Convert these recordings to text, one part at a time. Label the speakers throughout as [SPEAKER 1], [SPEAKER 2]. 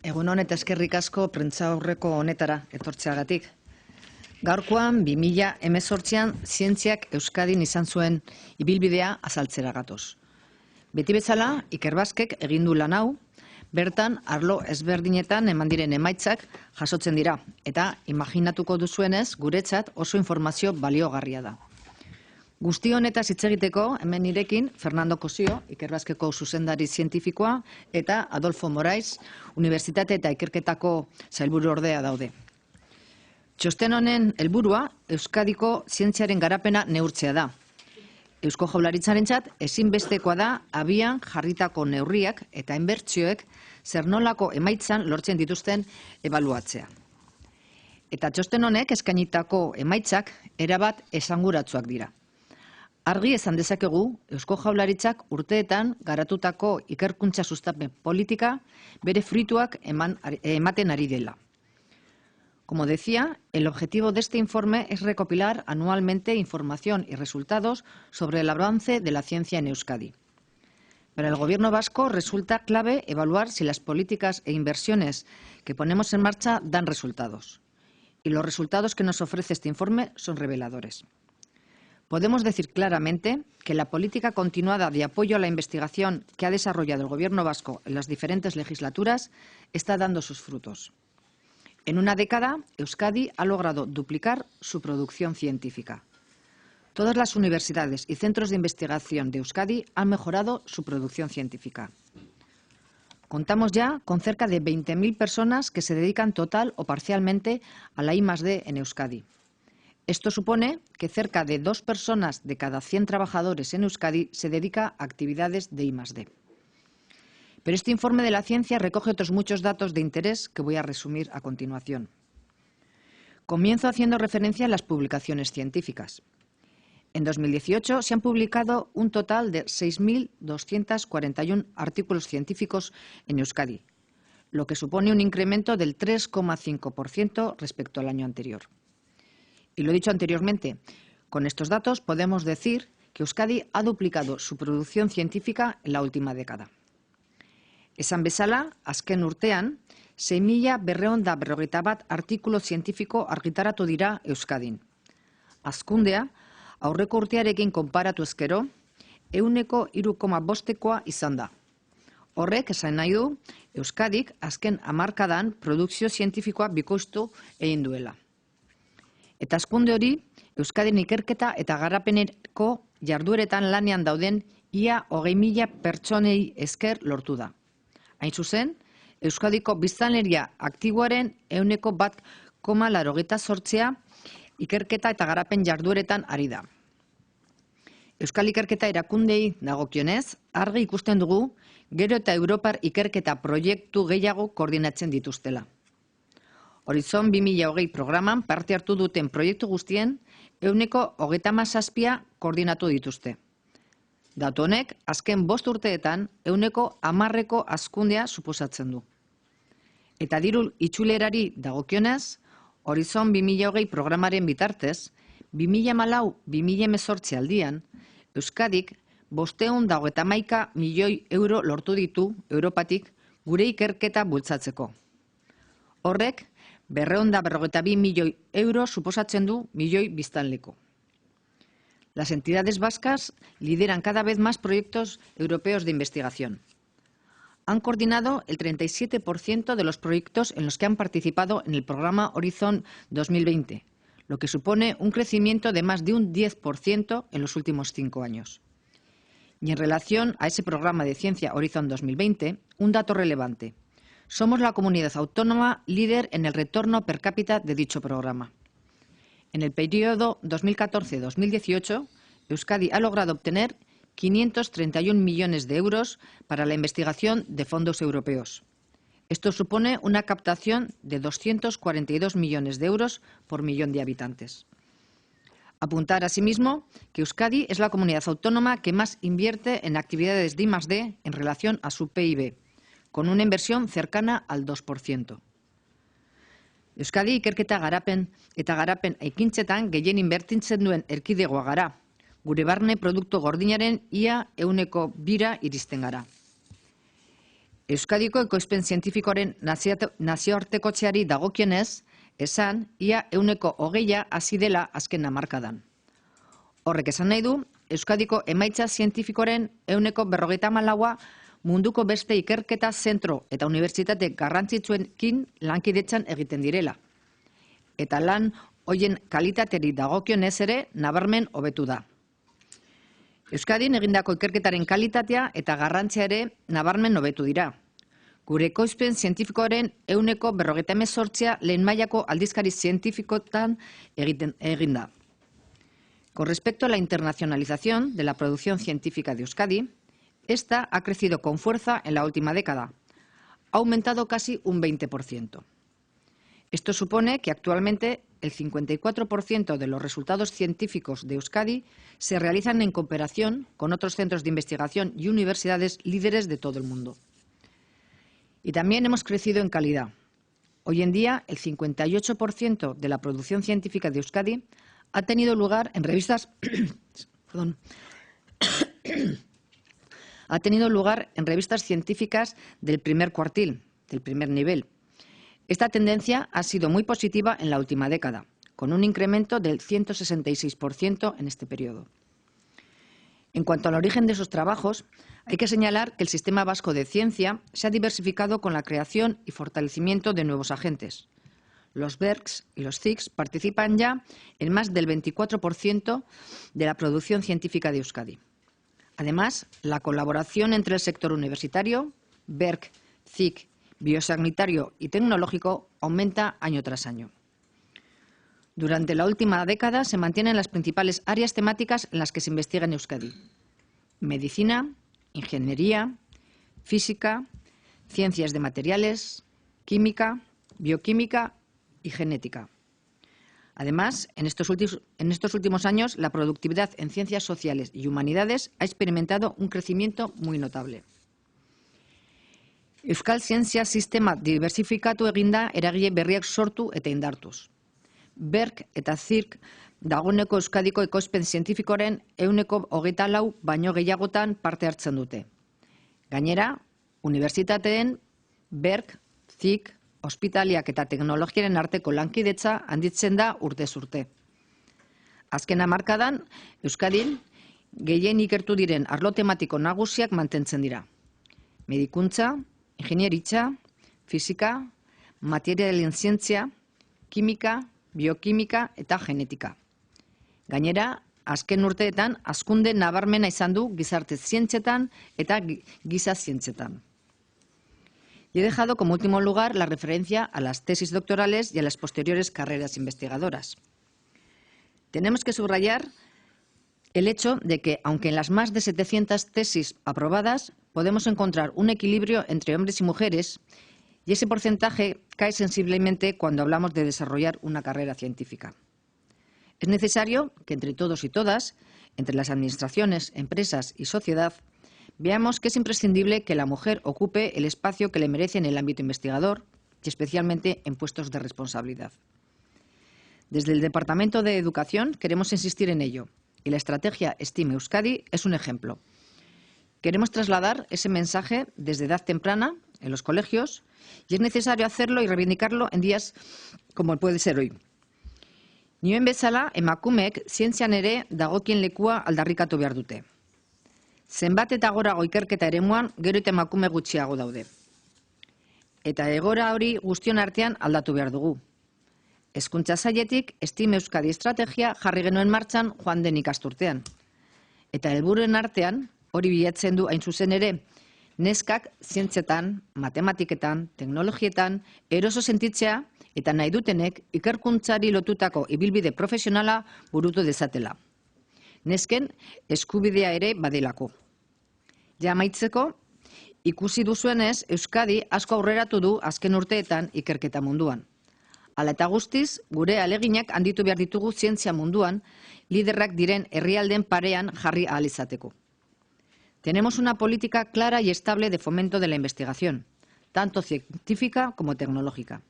[SPEAKER 1] Egunon eta eskerrik asko prentsaurreko honetara etortzeagatik. Gaurkoan 2018an zientziak Euskadin izan zuen ibilbidea azaltzera gatoz. Beti bezala, Iker Baskek egin du lan hau, bertan arlo ezberdinetan eman diren emaitzak jasotzen dira, eta imaginatuko duzuenez guretzat oso informazio baliogarria da. Guzti honetaz hitz egiteko hemen nirekin Fernando Cosio, Iker Baskeko zuzendari zientifikoa, eta Adolfo Morais, Unibertsitate eta Ikerketako sailburu ordea daude. Txosten honen helburua Euskadiko zientziaren garapena neurtzea da. Eusko Jaurlaritzarentzat ezinbestekoa da abian jarritako neurriak eta inbertsioek zer nolako emaitzan lortzen dituzten ebaluatzea. Eta txosten honek eskainitako emaitzak erabat esanguratsuak dira. Argi esan dezakegu Eusko Jaurlaritzak urteetan garatutako ikerkuntza sustapen politika bere fruituak ematen ari dela. Como decía, el objetivo de este informe es recopilar anualmente información y resultados sobre el avance de la ciencia en Euskadi. Para el Gobierno vasco resulta clave evaluar si las políticas e inversiones que ponemos en marcha dan resultados. Y los resultados que nos ofrece este informe son reveladores. Podemos decir claramente que la política continuada de apoyo a la investigación que ha desarrollado el Gobierno vasco en las diferentes legislaturas está dando sus frutos. En una década, Euskadi ha logrado duplicar su producción científica. Todas las universidades y centros de investigación de Euskadi han mejorado su producción científica. Contamos ya con cerca de 20.000 personas que se dedican total o parcialmente a la I+D en Euskadi. Esto supone que cerca de 2 personas de cada 100 trabajadores en Euskadi se dedica a actividades de I+D. Pero este informe de la ciencia recoge otros muchos datos de interés que voy a resumir a continuación. Comienzo haciendo referencia a las publicaciones científicas. En 2018 se han publicado un total de 6.241 artículos científicos en Euskadi, lo que supone un incremento del 3,5% respecto al año anterior. Y lo he dicho anteriormente, con estos datos podemos decir que Euskadi ha duplicado su producción científica en la última década. Esan bezala, azken urtean, 6.251 artikulu zientifiko argitaratu dira Euskadin. Hazkundea, aurreko urtearekin konparatu ezkero, 3,5%koa izan da. Horrek esan nahi du, Euskadik azken hamarkadan produkzio zientifikoa bikoiztu egin duela. Eta hazkunde hori, Euskadin ikerketa eta garapeneko jardueretan lanean dauden ia 20.000 pertsonei esker lortu da. Hain zuzen, Euskadiko biztanleria aktiboaren 1,88% ikerketa eta garapen jardueretan ari da. Euskal Ikerketa erakundei dagokionez, argi ikusten dugu, gero eta Europar ikerketa proiektu gehiago koordinatzen dituztela. Horizon 2020 programan parte hartu duten proiektu guztien 137% koordinatu dituzte. Datu honek, azken 5 urteetan 10% hazkundea suposatzen du. Eta diru itzulerari dagokionez, Horizon 2020 programaren bitartez, 2014-2018 aldian, Euskadik 521 milioi euro lortu ditu Europatik gure ikerketa bultzatzeko. Horrek, 252 milioi euro suposatzen du milioi biztanleko. Las entidades vascas lideran cada vez más proyectos europeos de investigación. Han coordinado el 37% de los proyectos en los que han participado en el programa Horizon 2020, lo que supone un crecimiento de más de un 10% en los últimos 5 años. Y en relación a ese programa de ciencia Horizon 2020, un dato relevante. Somos la comunidad autónoma líder en el retorno per cápita de dicho programa. En el periodo 2014-2018, Euskadi ha logrado obtener 531 millones de euros para la investigación de fondos europeos. Esto supone una captación de 242 millones de euros por millón de habitantes. Apuntar asimismo que Euskadi es la comunidad autónoma que más invierte en actividades de I+D en relación a su PIB, con una inversión cercana al 2%. Euskadi ikerketa garapen ekintzetan gehien inbertitzen duen erkidegoa gara. Gure barne produktu gordinaren ia 2% iristen gara. Euskadiko ekoizpen zientifikoaren nazioartekotzeari dagokionez, esan ia 20% hasi dela azken hamarkadan. Horrek esan nahi du, Euskadiko emaitza zientifikoaren 54% munduko beste ikerketa zentro eta unibertsitate garrantzitsuekin lankidetzan egiten direla. Eta lan hoien kalitateri dagokionez ere nabarmen hobetu da. Euskadin egindako ikerketaren kalitatea eta garrantzia ere nabarmen hobetu dira. Gure ekoizpen zientifikoaren 48% lehen mailako aldizkari zientifikotan egin da. Con respecto a la internacionalización de la producción científica de Euskadi, esta ha crecido con fuerza en la última década. Ha aumentado casi un 20%. Esto supone que actualmente el 54% de los resultados científicos de Euskadi se realizan en cooperación con otros centros de investigación y universidades líderes de todo el mundo. Y también hemos crecido en calidad. Hoy en día, el 58% de la producción científica de Euskadi ha tenido lugar en revistas científicas del primer cuartil, del primer nivel. Esta tendencia ha sido muy positiva en la última década, con un incremento del 166% en este periodo. En cuanto al origen de esos trabajos, hay que señalar que el sistema vasco de ciencia se ha diversificado con la creación y fortalecimiento de nuevos agentes. Los BERCs y los CICs participan ya en más del 24% de la producción científica de Euskadi. Además, la colaboración entre el sector universitario, BERC, CIC, biosanitario y tecnológico aumenta año tras año. Durante la última década se mantienen las principales áreas temáticas en las que se investiga en Euskadi: medicina, ingeniería, física, ciencias de materiales, química, bioquímica y genética. Además, en estos últimos años, la productividad en ciencias sociales y humanidades ha experimentado un crecimiento muy notable. Euskal zientzia sistema diversifikatu eginda eragile berriak sortu eta indartuz. BERC eta CIRC dagoeneko Euskadiko ekoizpen zientifikoaren 24% baino gehiagotan parte hartzen dute. Gainera, unibertsitateen BERC, CIC, ospitaliak eta teknologiaren arteko lankidetza handitzen da urtez urte. Azken hamarkadan, Euskadin gehien ikertu diren arlo tematiko nagusiak mantentzen dira: medikuntza, ingenieritza, fisika, materialen zientzia, kimika, biokimika eta genetika. Gainera, azken urteetan hazkunde nabarmena izan du gizarte zientzietan eta giza zientzietan. Y he dejado como último lugar la referencia a las tesis doctorales y a las posteriores carreras investigadoras. Tenemos que subrayar el hecho de que, aunque en las más de 700 tesis aprobadas podemos encontrar un equilibrio entre hombres y mujeres, y ese porcentaje cae sensiblemente cuando hablamos de desarrollar una carrera científica. Es necesario que entre todos y todas, entre las administraciones, empresas y sociedad, veamos que es imprescindible que la mujer ocupe el espacio que le merece en el ámbito investigador y especialmente en puestos de responsabilidad. Desde el Departamento de Educación queremos insistir en ello, y la estrategia STEAM Euskadi es un ejemplo. Queremos trasladar ese mensaje desde edad temprana en los colegios y es necesario hacerlo y reivindicarlo en días como puede ser hoy. Nioen bezala, emakumeek zientzian ere dagokien lekua aldarrikatu behar dute. Zenbat eta gorago ikerketa eremuan, gero eta emakume gutxiago daude. Eta egoera hori guztion artean aldatu behar dugu. Hezkuntza sailetik STEAM Euskadi estrategia jarri genuen martxan joan den ikasturtean. Eta helburuen artean, hori bilatzen du hain zuzen ere, neskak zientzietan, matematiketan, teknologietan, eroso sentitzea eta nahi dutenek ikerkuntzari lotutako ibilbide profesionala burutu dezatela. Nesken eskubidea ere badelako. Ja amaitzeko, ikusi duzuenez, Euskadi asko aurreratu du azken urteetan ikerketa munduan. Hala eta guztiz, gure aleginak handitu behar ditugu zientzia munduan, liderrak diren herrialden parean jarri ahal izateko. Tenemos una política clara y estable de fomento de la investigación, tanto científica como tecnológica.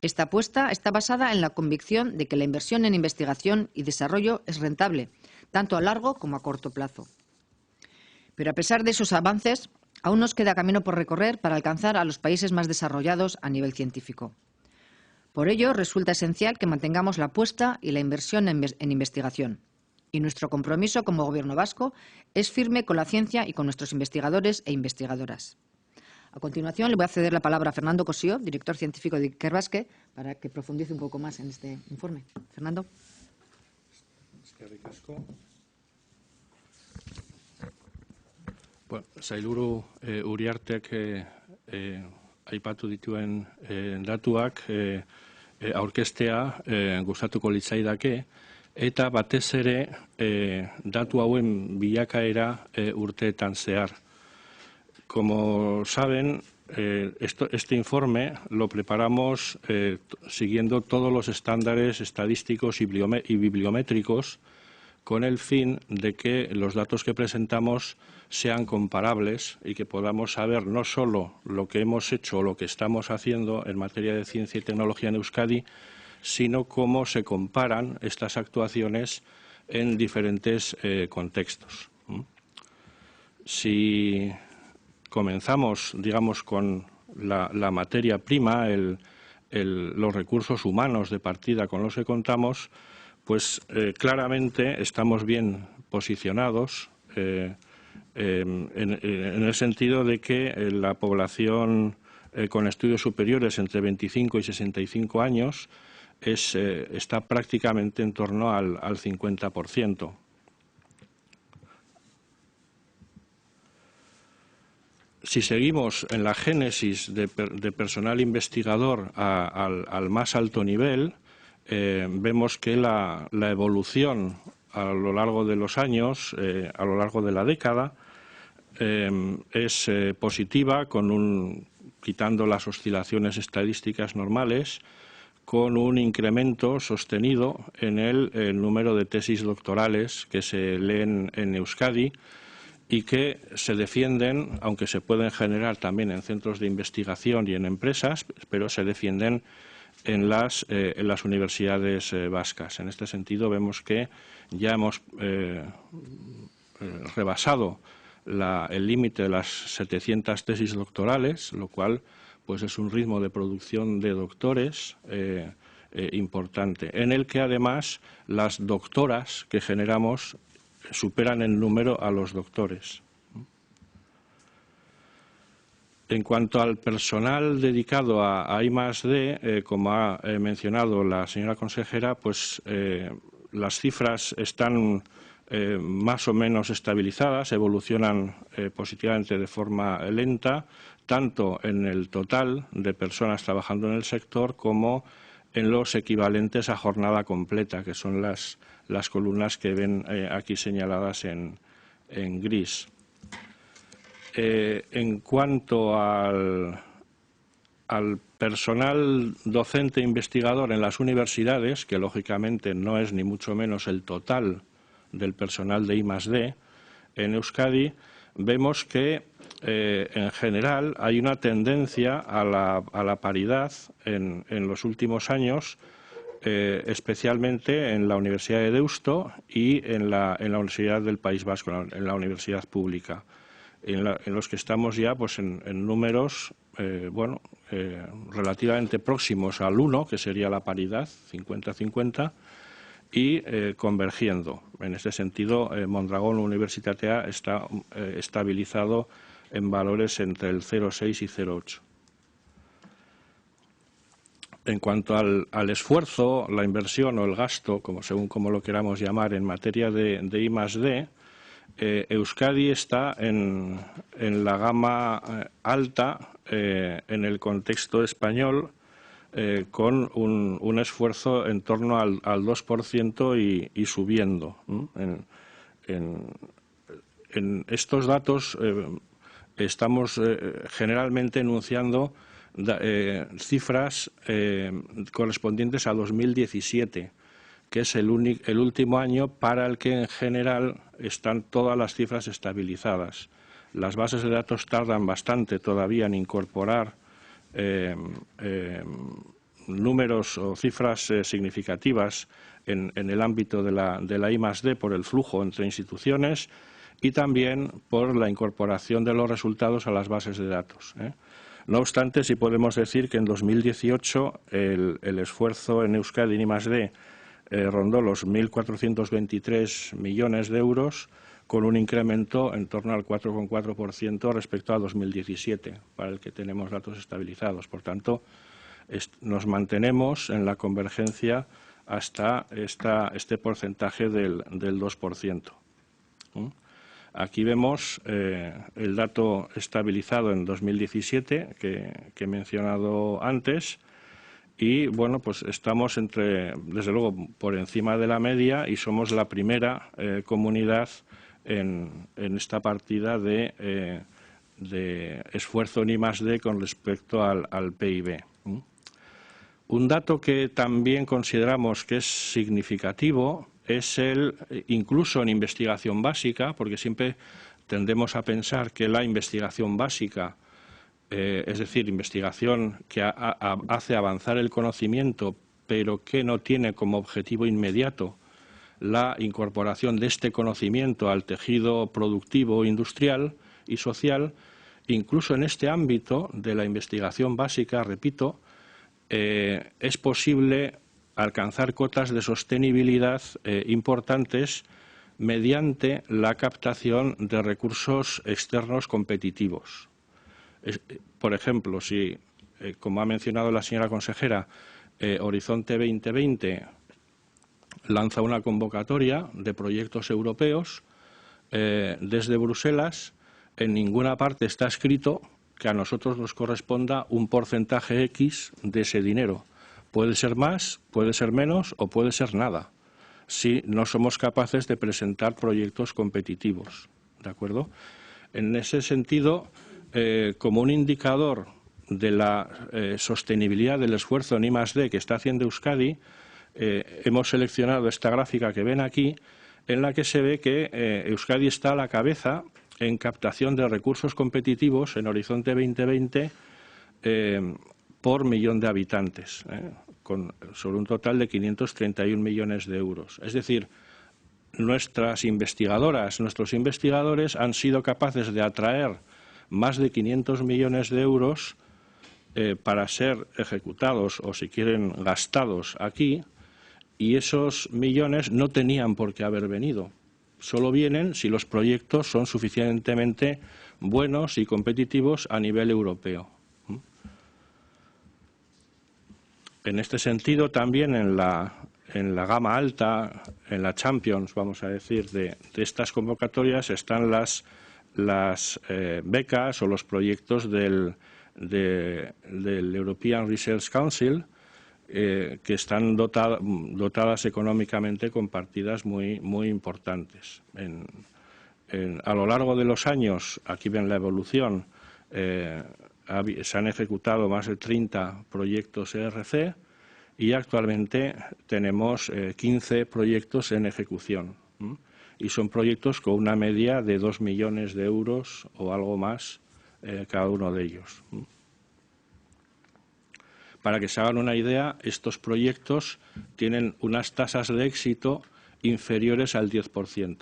[SPEAKER 1] Esta apuesta está basada en la convicción de que la inversión en investigación y desarrollo es rentable, tanto a largo como a corto plazo. Pero a pesar de esos avances, aún nos queda camino por recorrer para alcanzar a los países más desarrollados a nivel científico. Por ello, resulta esencial que mantengamos la apuesta y la inversión en investigación. Y nuestro compromiso como Gobierno vasco es firme con la ciencia y con nuestros investigadores e investigadoras. A continuación, le voy a ceder la palabra a Fernando Cossío, director científico de Ikerbasque, para que profundice un poco más en este informe. Fernando.
[SPEAKER 2] Bueno, Sailburu Uriartek aipatu dituen datuak aurkeztea gustatuko litzaidake, eta batez ere datu hauen bilakaera urteetan zehar. Como saben, este informe lo preparamos siguiendo todos los estándares estadísticos y bibliométricos con el fin de que los datos que presentamos sean comparables y que podamos saber no solo lo que hemos hecho o lo que estamos haciendo en materia de ciencia y tecnología en Euskadi, sino cómo se comparan estas actuaciones en diferentes contextos. Si comenzamos, digamos, con la materia prima, los recursos humanos de partida con los que contamos, pues claramente estamos bien posicionados en el sentido de que la población con estudios superiores entre 25 y 65 años está prácticamente en torno al 50%. Si seguimos en la génesis de personal investigador al más alto nivel, vemos que la evolución a lo largo de los años, a lo largo de la década, es positiva, quitando las oscilaciones estadísticas normales, con un incremento sostenido en el número de tesis doctorales que se leen en Euskadi y que se defienden, aunque se pueden generar también en centros de investigación y en empresas, pero se defienden en las universidades vascas. En este sentido, vemos que ya hemos rebasado el límite de las 700 tesis doctorales, lo cual pues es un ritmo de producción de doctores importante, en el que además las doctoras que generamos superan en número a los doctores. En cuanto al personal dedicado a I+D, como ha mencionado la señora consejera, pues las cifras están más o menos estabilizadas, evolucionan positivamente de forma lenta, tanto en el total de personas trabajando en el sector como en los equivalentes a jornada completa, que son las columnas que ven aquí señaladas en gris. En cuanto al personal docente e investigador en las universidades, que lógicamente no es ni mucho menos el total del personal de I+D, en Euskadi vemos que en general hay una tendencia a la paridad en los últimos años, especialmente en la Universidad de Deusto y en la Universidad del País Vasco, en la universidad pública, en los que estamos ya pues en números relativamente próximos al 1, que sería la paridad, 50-50, y convergiendo. En este sentido, Mondragón Universitatea está estabilizado en valores entre el 0,6 y 0,8. En cuanto al esfuerzo, la inversión o el gasto, según como lo queramos llamar, en materia de I+D, Euskadi está en la gama alta en el contexto español, con un esfuerzo en torno al 2% y subiendo. En estos datos estamos generalmente enunciando cifras correspondientes a 2017, que es el último año para el que en general están todas las cifras estabilizadas. Las bases de datos tardan bastante todavía en incorporar números o cifras significativas en el ámbito de la I+D por el flujo entre instituciones y también por la incorporación de los resultados a las bases de datos. No obstante, sí podemos decir que en 2018 el esfuerzo en Euskadi en I+D rondó los 1.423 millones de euros, con un incremento en torno al 4,4% respecto a 2017, para el que tenemos datos estabilizados. Por tanto, nos mantenemos en la convergencia hasta este porcentaje del 2%. Aquí vemos el dato estabilizado en 2017 que he mencionado antes y, bueno, pues estamos desde luego, por encima de la media y somos la primera comunidad en esta partida de esfuerzo en I+D con respecto al PIB. Un dato que también consideramos que es significativo es incluso en investigación básica, porque siempre tendemos a pensar que la investigación básica, es decir, investigación que hace avanzar el conocimiento, pero que no tiene como objetivo inmediato la incorporación de este conocimiento al tejido productivo, industrial y social, incluso en este ámbito de la investigación básica, repito, es posible alcanzar cotas de sostenibilidad importantes mediante la captación de recursos externos competitivos. Por ejemplo, si, como ha mencionado la señora consejera, Horizonte 2020 lanza una convocatoria de proyectos europeos desde Bruselas, en ninguna parte está escrito que a nosotros nos corresponda un porcentaje X de ese dinero. Puede ser más, puede ser menos o puede ser nada, si no somos capaces de presentar proyectos competitivos. ¿De acuerdo? En ese sentido, como un indicador de la sostenibilidad del esfuerzo en I+D que está haciendo Euskadi, hemos seleccionado esta gráfica que ven aquí, en la que se ve que Euskadi está a la cabeza en captación de recursos competitivos en Horizonte 2020 por millón de habitantes, sobre un total de 531 millones de euros. Es decir, nuestras investigadoras, nuestros investigadores han sido capaces de atraer más de 500 millones de euros para ser ejecutados o, si quieren, gastados aquí, y esos millones no tenían por qué haber venido. Solo vienen si los proyectos son suficientemente buenos y competitivos a nivel europeo. En este sentido, también en la gama alta, en la Champions, vamos a decir, de estas convocatorias están las becas o los proyectos del European Research Council, que están dotadas económicamente con partidas muy importantes. A lo largo de los años, aquí ven la evolución, se han ejecutado más de 30 proyectos ERC y actualmente tenemos 15 proyectos en ejecución. Y son proyectos con una media de 2 millones de euros o algo más cada uno de ellos. Para que se hagan una idea, estos proyectos tienen unas tasas de éxito inferiores al 10%.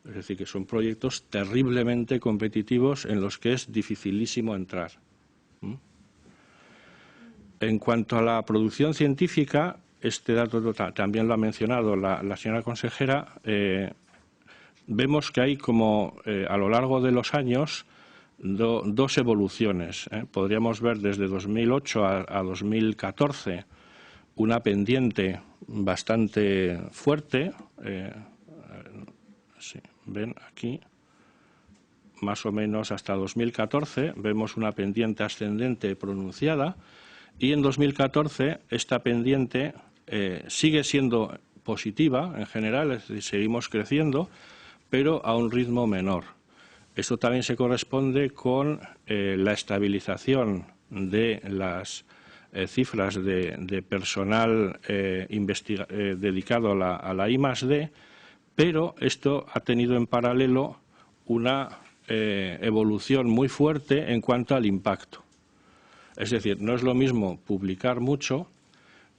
[SPEAKER 2] Es decir, que son proyectos terriblemente competitivos en los que es dificilísimo entrar. En cuanto a la producción científica, este dato también lo ha mencionado la señora consejera, vemos que hay como a lo largo de los años dos evoluciones. Podríamos ver desde 2008 a 2014 una pendiente bastante fuerte. Sí, ven aquí, más o menos hasta 2014 vemos una pendiente ascendente pronunciada y en 2014 esta pendiente sigue siendo positiva en general, es decir, seguimos creciendo, pero a un ritmo menor. Esto también se corresponde con la estabilización de las cifras de personal dedicado a la I+D, pero esto ha tenido en paralelo una evolución muy fuerte en cuanto al impacto. Es decir, no es lo mismo publicar mucho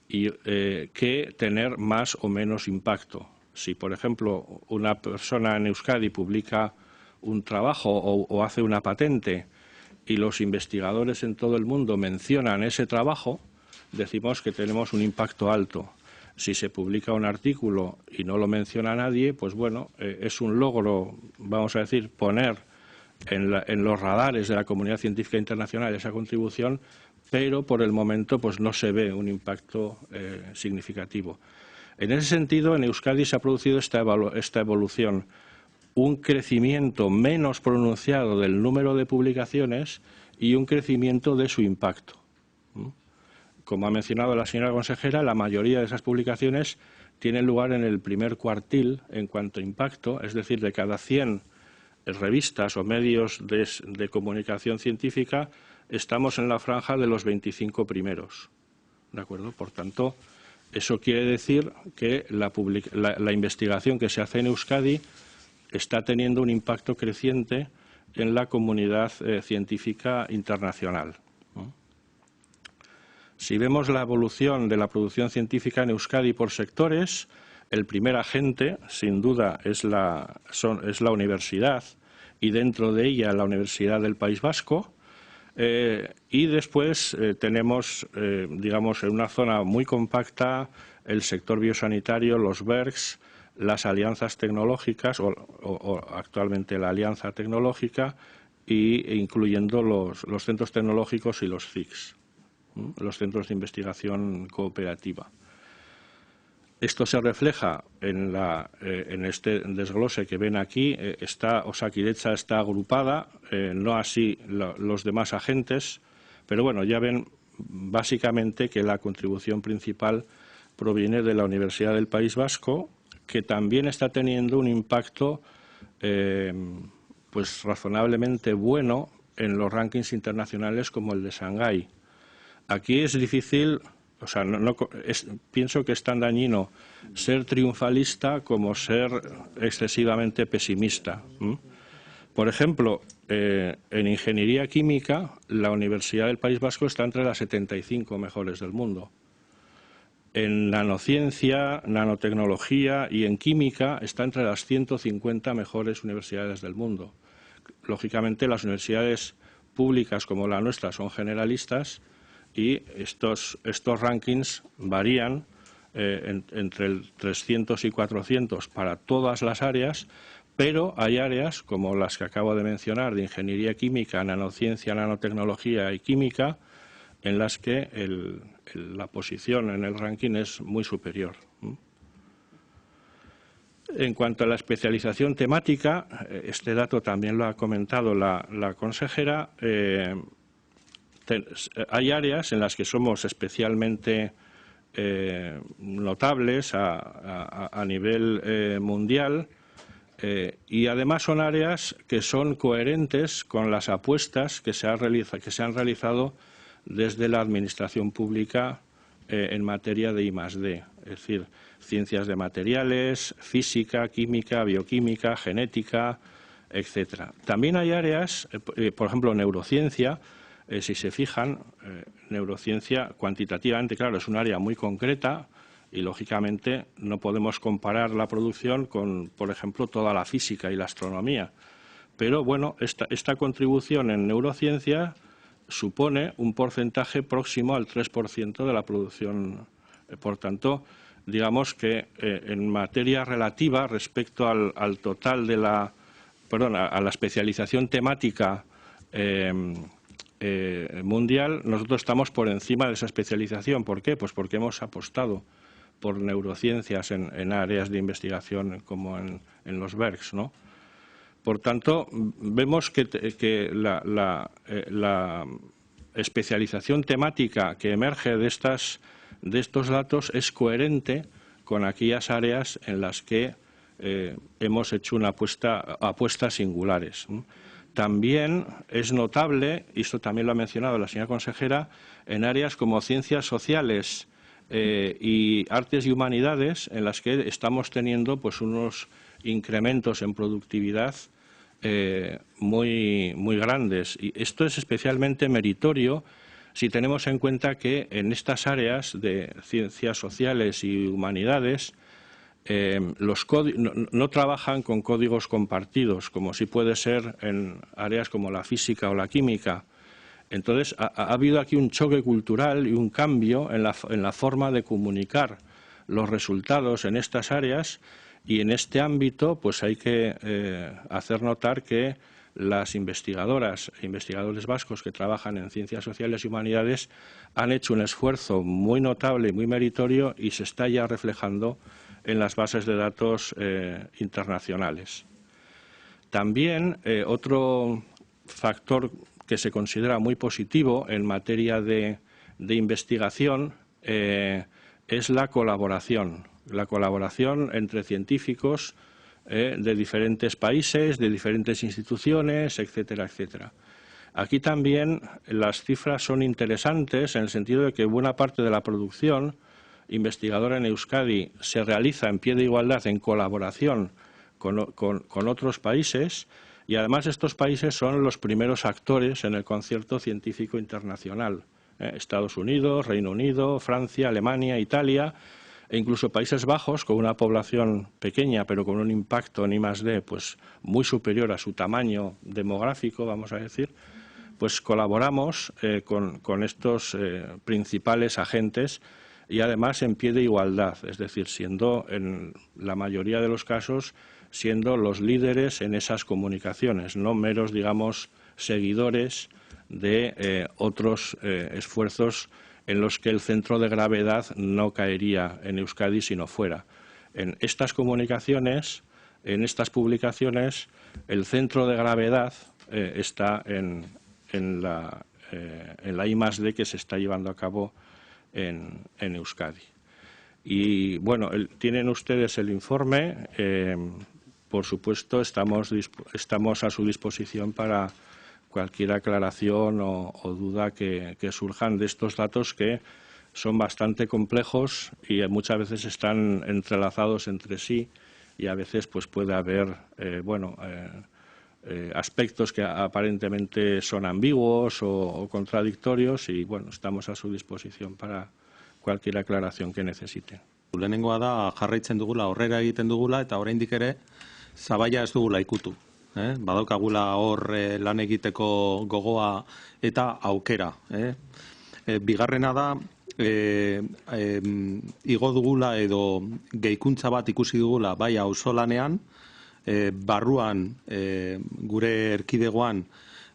[SPEAKER 2] que tener más o menos impacto. Si, por ejemplo, una persona en Euskadi publica un trabajo o hace una patente y los investigadores en todo el mundo mencionan ese trabajo, decimos que tenemos un impacto alto. Si se publica un artículo y no lo menciona nadie, pues bueno, es un logro, vamos a decir, poner en los radares de la comunidad científica internacional esa contribución, pero por el momento pues no se ve un impacto significativo. En ese sentido, en Euskadi se ha producido esta evolución, un crecimiento menos pronunciado del número de publicaciones y un crecimiento de su impacto. Como ha mencionado la señora consejera, la mayoría de esas publicaciones tienen lugar en el primer cuartil en cuanto a impacto, es decir, de cada 100 revistas o medios de comunicación científica, estamos en la franja de los 25 primeros. ¿De acuerdo? Por tanto, eso quiere decir que la investigación que se hace en Euskadi está teniendo un impacto creciente en la comunidad científica internacional. Si vemos la evolución de la producción científica en Euskadi por sectores, el primer agente, sin duda, es la universidad y dentro de ella la Universidad del País Vasco. Y después tenemos, digamos, en una zona muy compacta el sector biosanitario, los BERCs, las alianzas tecnológicas o actualmente la alianza tecnológica e incluyendo los centros tecnológicos y los CICs, los centros de investigación cooperativa. Esto se refleja en este desglose que ven aquí. Osakidetza está agrupada, no así los demás agentes, pero bueno, ya ven básicamente que la contribución principal proviene de la Universidad del País Vasco, que también está teniendo un impacto pues razonablemente bueno en los rankings internacionales como el de Shanghái. Aquí es difícil, o sea, pienso que es tan dañino ser triunfalista como ser excesivamente pesimista. Por ejemplo, en ingeniería química, la Universidad del País Vasco está entre las 75 mejores del mundo. En nanociencia, nanotecnología y en química está entre las 150 mejores universidades del mundo. Lógicamente, las universidades públicas como la nuestra son generalistas y estos rankings varían entre el 300 y 400 para todas las áreas, pero hay áreas como las que acabo de mencionar de ingeniería química, nanociencia, nanotecnología y química en las que la posición en el ranking es muy superior. En cuanto a la especialización temática, este dato también lo ha comentado la consejera. Hay áreas en las que somos especialmente notables a nivel mundial y además son áreas que son coherentes con las apuestas que se han realizado desde la Administración Pública en materia de I+D, es decir, ciencias de materiales, física, química, bioquímica, genética, etcétera. También hay áreas, por ejemplo, neurociencia. Si se fijan, neurociencia cuantitativamente, claro, es un área muy concreta y, lógicamente, no podemos comparar la producción con, por ejemplo, toda la física y la astronomía. Pero, bueno, esta contribución en neurociencia supone un porcentaje próximo al 3% de la producción. Por tanto, digamos que en materia relativa respecto al total de a la especialización temática mundial, nosotros estamos por encima de esa especialización. ¿Por qué? Pues porque hemos apostado por neurociencias en áreas de investigación como en los BERCs, ¿no? Por tanto, vemos que la especialización temática que emerge de estos datos es coherente con aquellas áreas en las que hemos hecho apuestas singulares. También es notable, y esto también lo ha mencionado la señora consejera, en áreas como ciencias sociales y artes y humanidades, en las que estamos teniendo pues unos incrementos en productividad muy grandes. Y esto es especialmente meritorio si tenemos en cuenta que en estas áreas de ciencias sociales y humanidades no trabajan con códigos compartidos, como sí puede ser en áreas como la física o la química. Entonces, ha habido aquí un choque cultural y un cambio en la forma de comunicar los resultados en estas áreas, y en este ámbito pues hay que hacer notar que las investigadoras e investigadores vascos que trabajan en ciencias sociales y humanidades han hecho un esfuerzo muy notable y muy meritorio, y se está ya reflejando en las bases de datos internacionales. También otro factor que se considera muy positivo en materia de investigación es la colaboración entre científicos de diferentes países, de diferentes instituciones, etcétera, etcétera. Aquí también las cifras son interesantes en el sentido de que buena parte de la producción investigadora en Euskadi se realiza en pie de igualdad, en colaboración con otros países, y además estos países son los primeros actores en el concierto científico internacional. Estados Unidos, Reino Unido, Francia, Alemania, Italia e incluso Países Bajos, con una población pequeña pero con un impacto en I+D pues muy superior a su tamaño demográfico, vamos a decir, pues colaboramos con estos principales agentes, y además en pie de igualdad, es decir, siendo en la mayoría de los casos siendo los líderes en esas comunicaciones, no meros, digamos, seguidores de otros esfuerzos en los que el centro de gravedad no caería en Euskadi sino fuera. En estas comunicaciones, en estas publicaciones, el centro de gravedad está en la I+D que se está llevando a cabo en Euskadi. Y bueno, tienen ustedes el informe. Por supuesto, estamos a su disposición para cualquier aclaración o duda que surjan de estos datos, que son bastante complejos y muchas veces están entrelazados entre sí, y a veces pues puede haber aspectos que aparentemente son ambiguos o contradictorios, y bueno, estamos a su disposición para cualquier aclaración que necesiten.
[SPEAKER 3] Lehenengoa da jarraitzen dugula, aurrera egiten dugula, eta oraindik ere sabaia ez dugula ikutu. Badaukagula hor lan egiteko gogoa eta aukera. Bigarrena da, igo dugula edo gehikuntza bat ikusi dugula bai auzolanean, barruan gure erkidegoan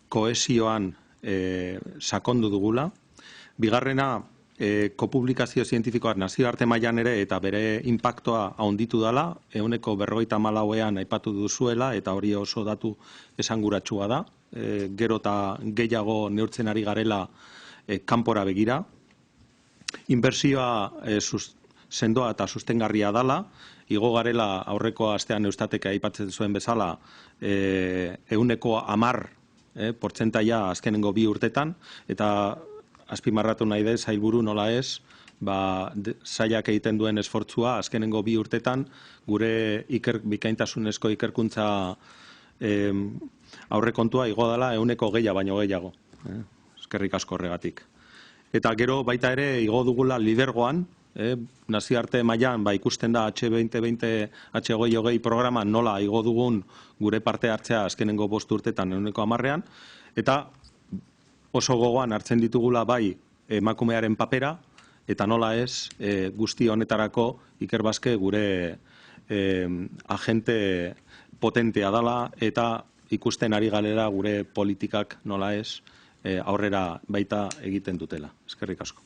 [SPEAKER 3] kohesioan sakondu dugula. Bigarrena, kopublikazio zientifikoak nazioarte mailan ere eta bere inpaktoa handitu dela, 54ean aipatu duzuela, eta hori oso datu esanguratsua da. Gero eta gehiago neurtzen ari garela kanpora begira. Inbertsioa sendoa eta sustengarria dela, igo garela aurreko astean Eustatek aipatzen zuen bezala 10% portzentaia azkenengo 2 urtetan, eta azpimarratu nahi dut sailburu nola ez, sailak egiten duen esfortzua azkenengo 2 urtetan gure bikaintasunezko ikerkuntza aurrekontua igo dela 20% baino gehiago. Eskerrik asko horregatik. Eta gero baita ere igo dugula lidergoan, nazioarte mailan ikusten da H2020, H2020 programan nola igo dugun gure parte hartzea azkenengo 5 urtetan 10%, eta oso gogoan hartzen ditugula bai emakumearen papera, eta nola ez guzti honetarako Ikerbasque gure agente potentea dela, eta ikusten ari galera gure politikak nola ez aurrera baita egiten dutela. Eskerrik asko.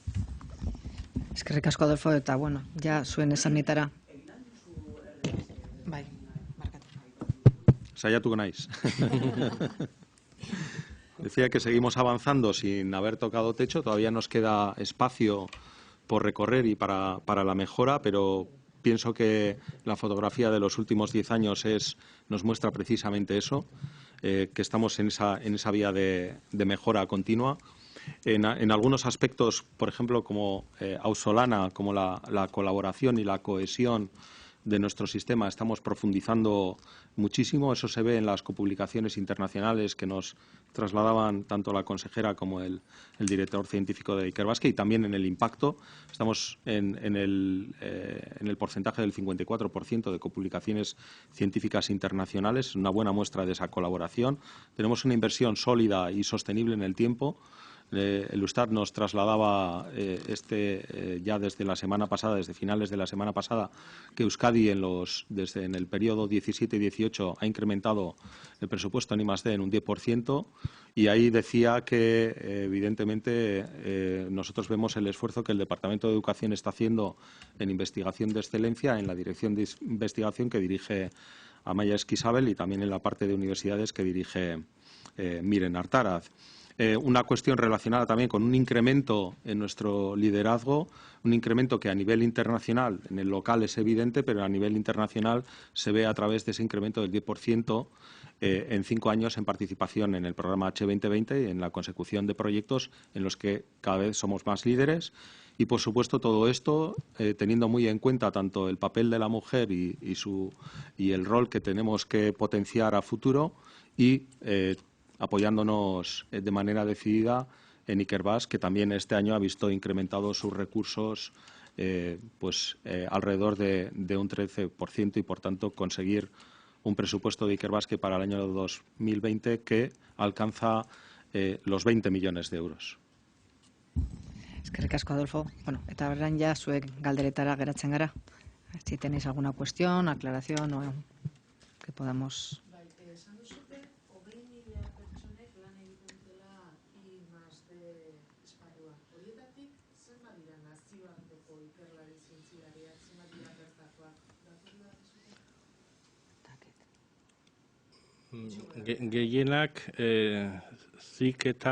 [SPEAKER 1] Eskerrik asko, Adolfo, eta bueno, ja zuen esanetara. Bai, markatu.
[SPEAKER 3] Saiatuko naiz. Decía que seguimos avanzando sin haber tocado techo, todavía nos queda espacio por recorrer y para la mejora, pero pienso que la fotografía de los últimos 10 años nos muestra precisamente eso, que estamos en esa vía de mejora continua. En algunos aspectos, por ejemplo, como auzolana, como la colaboración y la cohesión de nuestro sistema estamos profundizando muchísimo. Eso se ve en las copublicaciones internacionales que nos trasladaban tanto la consejera como el director científico de Ikerbasque, y también en el impacto. Estamos en el porcentaje del 54% de copublicaciones científicas internacionales, una buena muestra de esa colaboración. Tenemos una inversión sólida y sostenible en el tiempo. El Eustat nos trasladaba ya desde la semana pasada, desde finales de la semana pasada, que Euskadi en el periodo 17 y 18 ha incrementado el presupuesto en I+D en un 10%, y ahí decía que evidentemente nosotros vemos el esfuerzo que el Departamento de Educación está haciendo en investigación de excelencia, en la dirección de investigación que dirige Amaia Esquisabel, y también en la parte de universidades que dirige Miren Artaraz. Una cuestión relacionada también con un incremento en nuestro liderazgo, un incremento que a nivel internacional, en el local es evidente, pero a nivel internacional se ve a través de ese incremento del 10% en 5 años en participación en el programa H2020 y en la consecución de proyectos en los que cada vez somos más líderes. Y, por supuesto, todo esto teniendo muy en cuenta tanto el papel de la mujer y el rol que tenemos que potenciar a futuro, y apoyándonos de manera decidida en Ikerbasque, que también este año ha visto incrementados sus recursos alrededor de un 13%, y, por tanto, conseguir un presupuesto de Ikerbasque para el año 2020 que alcanza los 20 millones de euros.
[SPEAKER 1] Eskerrik asko, Adolfo. Bueno, eta berran ja zuek galderetara geratzen gara. Si tenéis alguna cuestión, aclaración o que podamos...
[SPEAKER 2] Gehienak ziketa